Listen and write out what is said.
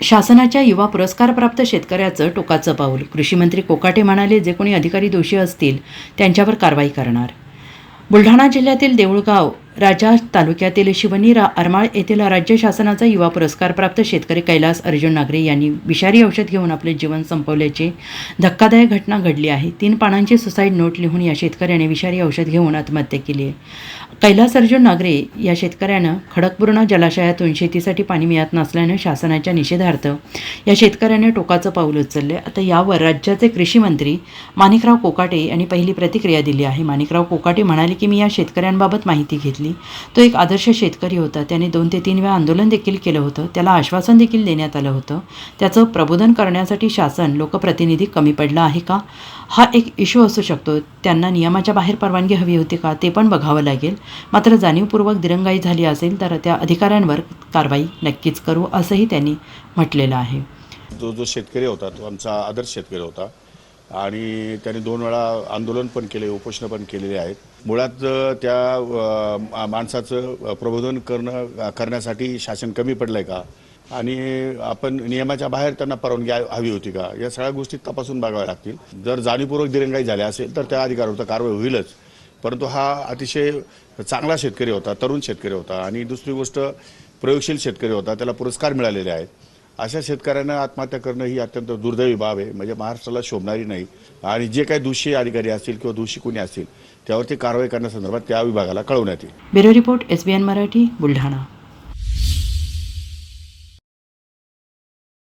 शासनाच्या युवा पुरस्कारप्राप्त शेतकऱ्याचं टोकाचं पाऊल. कृषीमंत्री कोकाटे म्हणाले, जे कोणी अधिकारी दोषी असतील त्यांच्यावर कारवाई करणार. बुलढाणा जिल्ह्यातील देऊळगाव राजा तालुक्यातील शिवनी आरमाळ येथील राज्य शासनाचा युवा पुरस्कारप्राप्त शेतकरी कैलास अर्जुन नागरे यांनी विषारी औषध घेऊन आपले जीवन संपवल्याची धक्कादायक घटना घडली आहे. 3 पानांची सुसाईड नोट लिहून या शेतकऱ्याने विषारी औषध घेऊन आत्महत्या केली आहे. कैलास अर्जुन नागरे या शेतकऱ्यानं खडकपूर्णा जलाशयातून शेतीसाठी पाणी मिळत नसल्यानं शासनाच्या निषेधार्थ या शेतकऱ्याने टोकाचं पाऊल उचलले. आता यावर राज्याचे कृषी मंत्री माणिकराव कोकाटे यांनी पहिली प्रतिक्रिया दिली आहे. माणिकराव कोकाटे म्हणाले की मी या शेतकऱ्यांबाबत माहिती घेतली. तो एक आदर्श शेतकरी होता. त्याने 2 ते 3 वेळा आंदोलन देखील केलं होतं. त्याला आश्वासन देखील देण्यात आलं होतं. त्याचं प्रबोधन करण्यासाठी शासन लोकप्रतिनिधी कमी पडला आहे का, हा एक इश्यू असू शकतो. त्यांना नियमाच्या बाहेर परवानगी हवी होती का, ते पण बघावं लागेल. मात्र जाणीवपूर्वक दिरंगाई झाली असेल तर त्या अधिकाऱ्यांवर कारवाई नक्कीच करू, असंही त्यांनी म्हटलेलं आहे. जो शेतकरी होता तो आमचा आदर्श शेतकरी होता आणि त्याने 2 वेळा आंदोलन पण केले, उपोषण पण केलेले आहेत. मुळात त्या माणसाचं प्रबोधन करण्यासाठी शासन कमी पडलं आहे का आणि आपण नियमाच्या बाहेर त्यांना परवानगी हवी होती का, या सगळ्या गोष्टी तपासून बघाव्या लागतील. जर जाणीवपूर्वक दिरंगाई झाली असेल तर त्या अधिकारावर कारवाई होईलच. परंतु हा अतिशय चांगला शेतकरी होता, तरुण शेतकरी होता आणि दुसरी गोष्ट प्रयोगशील शेतकरी होता. त्याला पुरस्कार मिळालेले आहेत. अशा शेतकऱ्यांना आत्महत्या करणं ही अत्यंत दुर्दैवी बाब आहे, म्हणजे महाराष्ट्राला शोभणारी नाही. आणि जे काही दोषी अधिकारी असतील किंवा दोषी कोणी असतील त्यावरती कारवाई करण्यासंदर्भात त्या विभागाला कळवण्यात येईल. Bureau report, SBN Marathi, Buldhana.